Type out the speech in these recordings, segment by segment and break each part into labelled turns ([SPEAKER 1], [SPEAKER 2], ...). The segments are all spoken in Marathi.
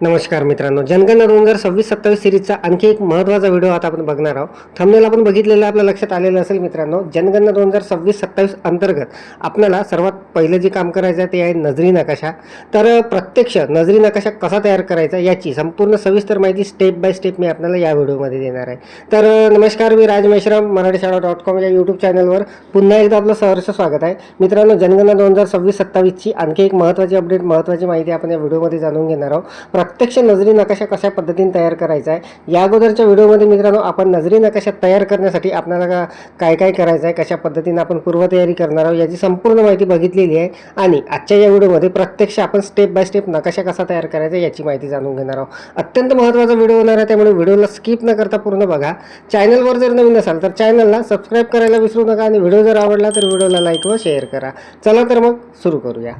[SPEAKER 1] नमस्कार मित्रांनो, जनगणना 2026-27 सिरीजचा आणखी एक महत्त्वाचा व्हिडिओ आता आपण बघणार आहोत. थंबनेल आपण बघितलेलं आपल्या लक्षात आलेलं असेल मित्रांनो. जनगणना 2026-27 अंतर्गत आपल्याला सर्वात पहिलं जे काम करायचं आहे ते आहे नजरी नकाशा. तर प्रत्यक्ष नजरी नकाशा कसा तयार करायचा याची संपूर्ण सविस्तर माहिती स्टेप बाय स्टेप मी आपल्याला या व्हिडिओमध्ये देणार आहे. तर नमस्कार, मी राज मेश्राम, मराठीशाळा.com या यूट्यूब चॅनलवर पुन्हा एकदा आपलं सहर्ष स्वागत आहे. मित्रांनो, जनगणना 2026-27ची आणखी एक महत्त्वाची अपडेट, महत्त्वाची माहिती आपण या व्हिडिओमध्ये जाणून घेणार आहोत. प्रत्यक्ष नजरी नकाशा कशा पद्धतीने तयार करायचा आहे या अगोदरच्या व्हिडिओमध्ये मित्रांनो आपण नजरी नकाशा तयार करण्यासाठी आपल्याला काय काय करायचं आहे, कशा पद्धतीने आपण पूर्वतयारी करणार आहोत याची संपूर्ण माहिती बघितलेली आहे. आणि आजच्या या व्हिडिओमध्ये प्रत्यक्ष आपण स्टेप बाय स्टेप नकाशा कसा तयार करायचा याची माहिती जाणून घेणार आहोत. अत्यंत महत्त्वाचा व्हिडिओ होणार आहे, त्यामुळे व्हिडिओला स्किप न करता पूर्ण बघा. चॅनलवर जर नवीन असाल तर चॅनलला सबस्क्राईब करायला विसरू नका आणि व्हिडिओ जर आवडला तर व्हिडिओला लाईक व शेअर करा. चला तर मग सुरू करूया.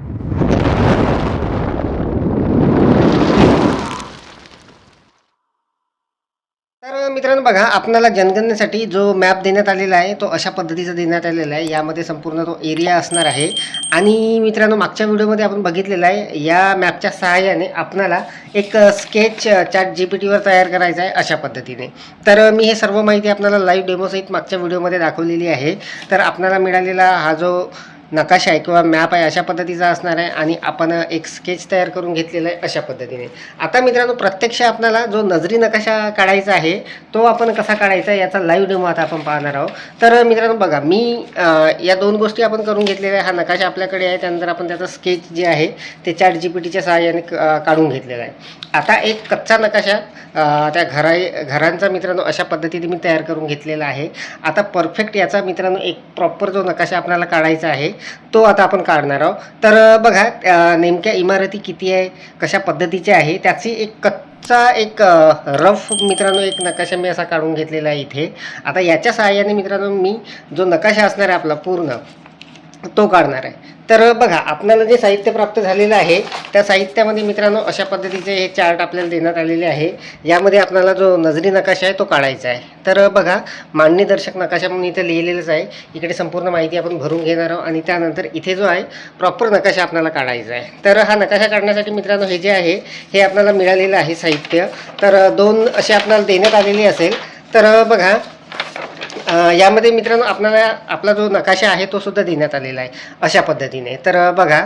[SPEAKER 1] तर मित्रांनो बघा, आपल्याला जनगणनेसाठी जो मॅप देण्यात आलेला आहे तो अशा पद्धतीचा देण्यात आलेला आहे. यामध्ये संपूर्ण तो एरिया असणार आहे. आणि मित्रांनो, मागच्या व्हिडिओमध्ये आपण बघितलेलं आहे या मॅपच्या सहाय्याने आपल्याला एक स्केच चॅट जीपीटीवर तयार करायचा आहे अशा पद्धतीने. तर मी हे सर्व माहिती आपल्याला लाईव्ह डेमोसहित मागच्या व्हिडिओमध्ये दाखवलेली आहे. तर आपल्याला मिळालेला हा जो नकाशा आहे किंवा मॅप आहे अशा पद्धतीचा असणार आहे आणि आपण एक स्केच तयार करून घेतलेला आहे अशा पद्धतीने. आता मित्रांनो, प्रत्यक्ष आपल्याला जो नजरी नकाशा काढायचा आहे तो आपण कसा काढायचा याचा लाईव्ह डेमो आता आपण पाहणार आहोत. तर मित्रांनो बघा, मी या दोन गोष्टी आपण करून घेतलेल्या आहे. हा नकाशा आपल्याकडे आहे, त्यानंतर आपण त्याचा स्केच जे आहे ते चॅट जीपीटीच्या सहाय्याने काढून घेतलेला आहे. आता एक कच्चा नकाशा त्या घरांचा मित्रांनो अशा पद्धतीने मी तयार करून घेतलेला आहे. आता परफेक्ट याचा मित्रांनो एक प्रॉपर जो नकाशा आपल्याला काढायचा आहे तो आता आपण काढणार आहोत. तर बघा, नेमक्या इमारती किती आहे, कशा पद्धतीच्या आहे त्याची एक कच्चा एक रफ मित्रांनो एक नकाशा मी असा काढून घेतलेला आहे इथे. आता याच्या सहाय्याने मित्रांनो मी जो नकाशा असणार आहे आपला पूर्ण तो काढणार आहे. तर बघा, आपल्याला जे साहित्य प्राप्त झालेलं आहे त्या साहित्यामध्ये मित्रांनो अशा पद्धतीचे हे चार्ट आपल्याला देण्यात आलेले आहे. यामध्ये आपल्याला जो नजरी नकाशा आहे तो काढायचा आहे. तर बघा, मांडणीदर्शक नकाशा म्हणून इथे लिहिलेलंच आहे. इकडे संपूर्ण माहिती आपण भरून घेणार आहोत आणि त्यानंतर इथे जो आहे प्रॉपर नकाशा आपल्याला काढायचा आहे. तर हा नकाशा काढण्यासाठी मित्रांनो हे जे आहे हे आपल्याला मिळालेलं आहे साहित्य. तर दोन असे आपल्याला देण्यात आलेले असेल. तर बघा, यामध्ये मित्रांनो आपल्याला आपला जो नकाशा आहे तो सुद्धा देण्यात आलेला आहे अशा पद्धतीने. तर बघा,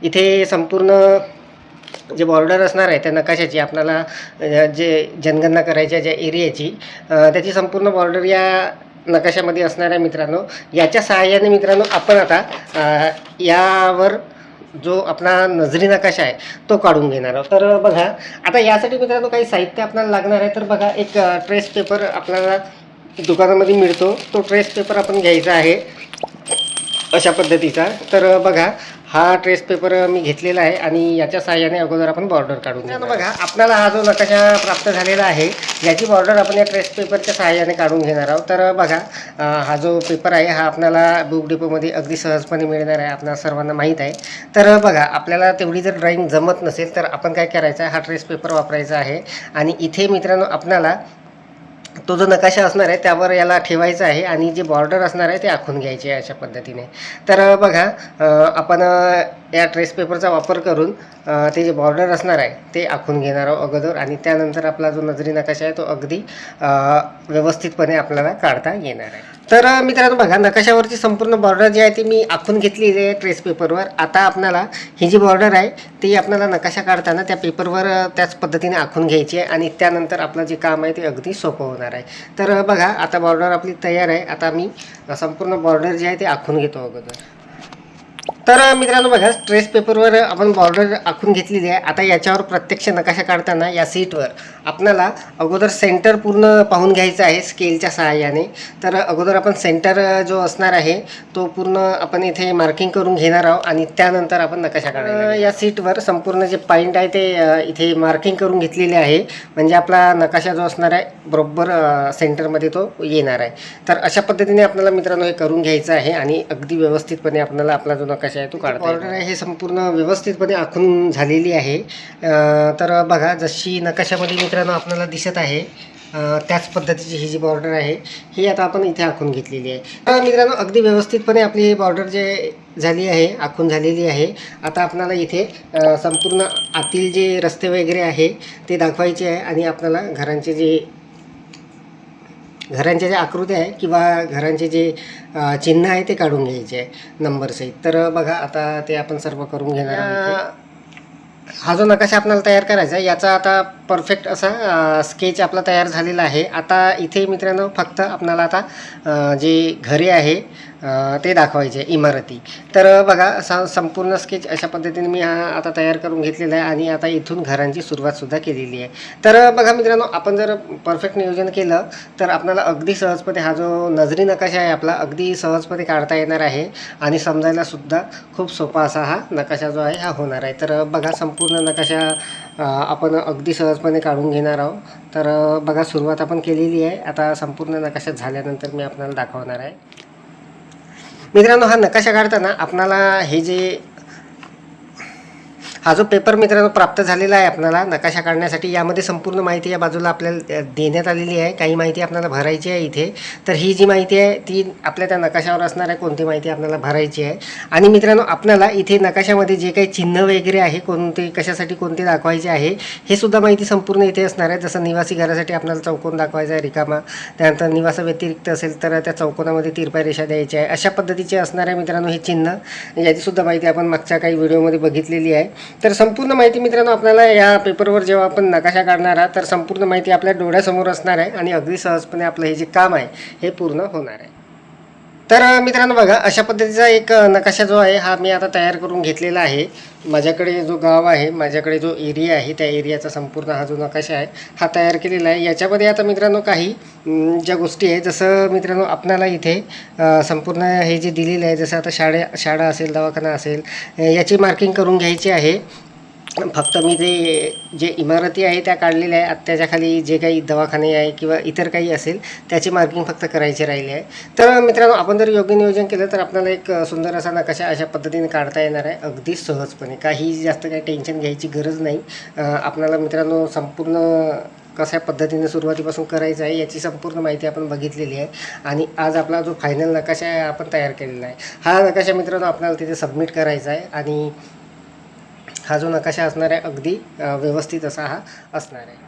[SPEAKER 1] इथे संपूर्ण जे बॉर्डर असणार आहे त्या नकाशाची आपल्याला जे जनगणना करायच्या ज्या एरियाची त्याची संपूर्ण बॉर्डर या नकाशामध्ये असणार आहे मित्रांनो. याच्या सहाय्याने मित्रांनो आपण आता यावर जो आपला नजरी नकाशा आहे तो काढून घेणार आहोत. तर बघा, आता यासाठी मित्रांनो काही साहित्य आपल्याला लागणार आहे. तर बघा, एक ट्रेस पेपर आपल्याला दुकानामध्ये मिळतो, तो ट्रेस पेपर आपण घ्यायचा आहे अशा पद्धतीचा. तर बघा, हा ट्रेस पेपर मी घेतलेला आहे आणि याच्या सहाय्याने अगोदर आपण बॉर्डर काढून घेणार. बघा, आपल्याला हा जो नकाशा प्राप्त झालेला आहे याची बॉर्डर आपण या ट्रेस पेपरच्या सहाय्याने काढून घेणार आहोत. तर बघा, हा जो पेपर आहे हा आपल्याला बुक डिपोमध्ये अगदी सहजपणे मिळणार आहे, आपल्याला सर्वांना माहीत आहे. तर बघा, आपल्याला तेवढी जर ड्रॉईंग जमत नसेल तर आपण काय करायचं आहे, हा ट्रेस पेपर वापरायचा आहे आणि इथे मित्रांनो आपल्याला तो जो नकाशा असणार आहे त्यावर याला ठेवायचा आहे आणि जे बॉर्डर असणार आहे ते आखून घ्यायचे आहे अशा पद्धतीने. तर बघा, आपण या ट्रेस पेपरचा वापर करून ते जे बॉर्डर असणार आहे ते आखून घेणार आहोत अगोदर आणि त्यानंतर आपला जो नजरी नकाशा आहे तो अगदी व्यवस्थितपणे आपल्याला काढता येणार आहे. तर मित्रांनो बघा, नकाशावरची संपूर्ण बॉर्डर जी आहे ती मी आखून घेतलेली आहे ट्रेस पेपरवर. आता आपल्याला ही जी बॉर्डर आहे ती आपल्याला नकाशा काढताना त्या पेपरवर त्याच पद्धतीने आखून घ्यायची आहे आणि त्यानंतर आपलं जे काम आहे ते अगदी सोपं होणार आहे. तर बघा, आता बॉर्डर आपली तयार आहे. आता मी संपूर्ण बॉर्डर जे आहे ते आखून घेतो अगोदर. तर मित्रांनो बघा, ट्रेस पेपरवर आपण बॉर्डर आखून घेतलेली आहे. आता याच्यावर प्रत्यक्ष नकाशा काढताना या सीटवर आपल्याला अगोदर सेंटर पूर्ण पाहून घ्यायचं आहे स्केलच्या सहाय्याने. तर अगोदर आपण सेंटर जो असणार आहे तो पूर्ण आपण इथे मार्किंग करून घेणार आहोत आणि त्यानंतर आपण नकाशा काढायला. या सीटवर संपूर्ण जे पॉईंट आहे ते इथे मार्किंग करून घेतलेले आहे, म्हणजे आपला नकाशा जो असणार आहे बरोबर सेंटरमध्ये तो येणार आहे. तर अशा पद्धतीने आपल्याला मित्रांनो हे करून घ्यायचं आहे आणि अगदी व्यवस्थितपणे आपल्याला आपला जो नकाशा आहे तो काढता येईल. बॉर्डर आहे हे संपूर्ण व्यवस्थितपणे आखून झालेली आहे. तर बघा, जशी नकाशामध्ये मित्रांनो आपल्याला दिसत आहे त्याच पद्धतीची ही जी बॉर्डर आहे ही आता आपण इथे आखून घेतलेली आहे. तर मित्रांनो अगदी व्यवस्थितपणे आपली बॉर्डर जे झाली आहे आखून झालेली आहे. आता आपल्याला इथे संपूर्ण आतील जे रस्ते वगैरे आहे ते दाखवायचे आहे आणि आपल्याला घरांचे ज्या आकृत्या आहे किंवा घरांचे जे चिन्ह आहे ते काढून घ्यायचे आहे नंबरसहित. तर बघा आता ते आपण सर्व करून घेणार आहोत. हा जो नकाशा आपल्याला तयार करायचा आहे याचा आता परफेक्ट असा स्केच आपला तयार झालेला आहे. आता इथे मित्रांनो फक्त आपल्याला आता जे घरे आहे ते दाखवायचे इमारती. तर बघा असा संपूर्ण स्केच अशा पद्धतीने मी हा आता तयार करून घेतलेला आहे आणि आता इथून घरांची सुरुवातसुद्धा केलेली आहे. तर बघा मित्रांनो आपण जर परफेक्ट नियोजन केलं तर आपल्याला अगदी सहजपणे हा जो नजरी नकाशा आहे आपला अगदी सहजपणे काढता येणार आहे आणि समजायलासुद्धा खूप सोपा असा हा नकाशा जो आहे हा होणार आहे. तर बघा संपूर्ण नकाशा आपण अगदी सहजपणे काढून घेणार आहोत. तर बघा सुरुवात आपण केलेली आहे. आता संपूर्ण नकाशा झाल्यानंतर मी आपल्याला दाखवणार आहे. मित्रांनो हा नकाशा काढताना आपणाला हा जो पेपर मित्रांनो प्राप्त झालेला आहे आपल्याला नकाशा काढण्यासाठी यामध्ये संपूर्ण माहिती या बाजूला आपल्याला देण्यात आलेली आहे. काही माहिती आपल्याला भरायची आहे इथे. तर ही जी माहिती आहे ती आपल्या त्या नकाशावर असणार आहे कोणती माहिती आपल्याला भरायची आहे. आणि मित्रांनो आपल्याला इथे नकाशामध्ये जे काही चिन्ह वगैरे आहे कोणते कशासाठी कोणते दाखवायचे आहे हे सुद्धा माहिती संपूर्ण इथे असणार आहे. जसं निवासी घरासाठी आपल्याला चौकोन दाखवायचा आहे रिकामा, त्यानंतर निवासाव्यतिरिक्त असेल तर त्या चौकोनामध्ये तिरप्या रेषा द्यायच्या आहे. अशा पद्धतीचे असणार आहे मित्रांनो हे चिन्ह. याचीसुद्धा माहिती आपण मागच्या काही व्हिडिओमध्ये बघितलेली आहे. तर संपूर्ण माहिती मित्रांनो आपल्याला या पेपरवर जेव्हा आपण नकाशा काढणार आहात तर संपूर्ण माहिती आपल्या डोळ्यासमोर असणार आहे आणि अगदी सहजपणे आपलं हे जे काम आहे हे पूर्ण होणार आहे. तर मित्रांनो बघा अशा पद्धतीचा एक नकाशा जो आहे हा मी आता तयार करून घेतलेला आहे. माझ्याकडे जो गाव आहे माझ्याकडे जो एरिया आहे त्या एरियाचा संपूर्ण हा जो नकाशा आहे हा तयार केलेला आहे. याच्यामध्ये आता मित्रांनो काही ज्या गोष्टी आहे जसं मित्रांनो आपल्याला इथे संपूर्ण हे जे दिलेलं आहे जसं आता शाळा असेल दवाखाना असेल याची मार्किंग करून घ्यायची आहे. फक्त मी ते जे इमारती आहे त्या काढलेल्या आहे. त्याच्या खाली जे काही दवाखाने आहे किंवा इतर काही असेल त्याची मार्किंग फक्त करायची राहिली आहे. तर मित्रांनो आपण जर योग्य नियोजन केलं तर आपल्याला एक सुंदर असा नकाशा अशा पद्धतीने काढता येणार आहे अगदी सहजपणे. काही जास्त काही टेन्शन घ्यायची गरज नाही. आपल्याला मित्रांनो संपूर्ण कशा पद्धतीने सुरुवातीपासून करायचं आहे याची संपूर्ण माहिती आपण बघितलेली आहे आणि आज आपला जो फायनल नकाशा आहे आपण तयार केलेला आहे. हा नकाशा मित्रांनो आपल्याला तिथे सबमिट करायचा आहे आणि हा जो नकाशा असणार आहे अगदी व्यवस्थित असा हा असणार आहे.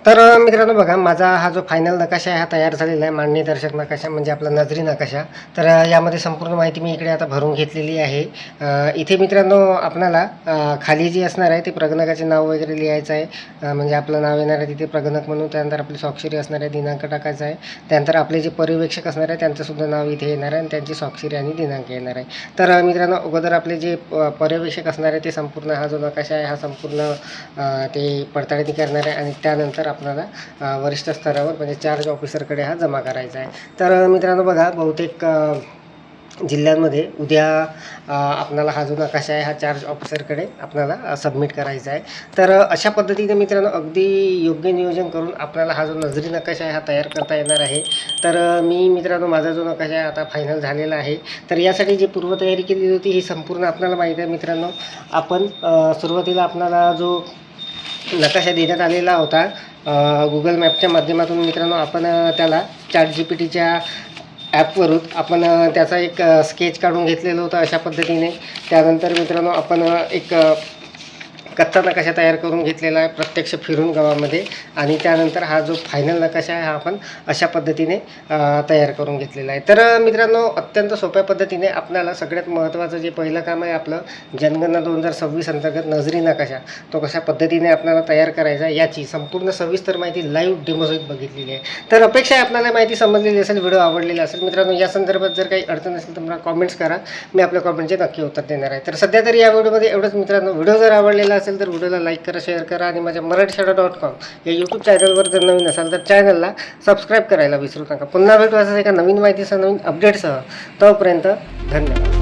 [SPEAKER 1] तर मित्रांनो बघा माझा हा जो फायनल नकाशा आहे हा तयार झालेला आहे मांडणीदर्शक नकाशा म्हणजे आपला नजरी नकाशा. तर यामध्ये संपूर्ण माहिती मी इकडे आता भरून घेतलेली आहे. इथे मित्रांनो आपल्याला खाली जी असणार आहे ते प्रगणकाचे नाव वगैरे लिहायचं आहे. म्हणजे आपलं नाव येणार आहे तिथे प्रगणक म्हणून, त्यानंतर आपली स्वाक्षरी असणार आहे, दिनांक टाकायचा आहे, त्यानंतर आपले जे पर्यवेक्षक असणार आहे त्यांचंसुद्धा नाव इथे येणार आहे आणि त्यांची स्वाक्षरी आणि दिनांक येणार आहे. तर मित्रांनो अगोदर आपले जे पर्यवेक्षक असणार आहे ते संपूर्ण हा जो नकाशा आहे हा संपूर्ण ते पडताळणी करणार आहे आणि त्यानंतर आपल्याला वरिष्ठ स्तरावर म्हणजे चार्ज ऑफिसरकडे हा जमा करायचा आहे. तर मित्रांनो बघा बहुतेक जिल्ह्यांमध्ये उद्या आपल्याला हा जो नकाशा आहे हा चार्ज ऑफिसरकडे आपल्याला सबमिट करायचा आहे. तर अशा पद्धतीने मित्रांनो अगदी योग्य नियोजन करून आपल्याला हा जो नजरी नकाशा आहे हा तयार करता येणार आहे. तर मी मित्रांनो माझा जो नकाशा आहे आता फायनल झालेला आहे. तर यासाठी जी पूर्वतयारी केलेली होती ही संपूर्ण आपल्याला माहिती आहे मित्रांनो. आपण सुरुवातीला आपल्याला जो नकाशा देण्यात आलेला होता गुगल मॅपच्या माध्यमातून मित्रांनो आपण त्याला ChatGPTच्या ॲपवरून आपण त्याचा एक स्केच काढून घेतलेलं होतं अशा पद्धतीने. त्यानंतर मित्रांनो आपण एक कच्चा नकाशा तयार करून घेतलेला आहे प्रत्यक्ष फिरून गावामध्ये आणि त्यानंतर हा जो फायनल नकाशा आहे हा आपण अशा पद्धतीने तयार करून घेतलेला आहे. तर मित्रांनो अत्यंत सोप्या पद्धतीने आपल्याला सगळ्यात महत्त्वाचं जे पहिलं काम आहे आपलं जनगणना 2026 अंतर्गत नजरी नकाशा तो कशा पद्धतीने आपल्याला तयार करायचा याची संपूर्ण सविस्तर माहिती लाईव्ह डेमोसहित बघितलेली आहे. तर अपेक्षा आहे आपल्याला माहिती समजलेली असेल, व्हिडिओ आवडलेला असेल. मित्रांनो या संदर्भात जर काही अडचण असेल तर मला कॉमेंट्स करा, मी आपल्या कॉमेंटचे नक्की उत्तर देणार आहे. तर सध्या तरी या व्हिडिओमध्ये एवढंच मित्रांनो. व्हिडिओ जर आवडलेला असेल तर व्हिडिओला लाईक करा, शेअर करा आणि माझ्या मराठीशाळा.com या यूट्यूब चॅनलवर जर नवीन असाल तर चॅनलला सबस्क्राईब करायला विसरू नका. पुन्हा भेटू असं एका नवीन माहितीसह नवीन अपडेटसह. तोपर्यंत धन्यवाद.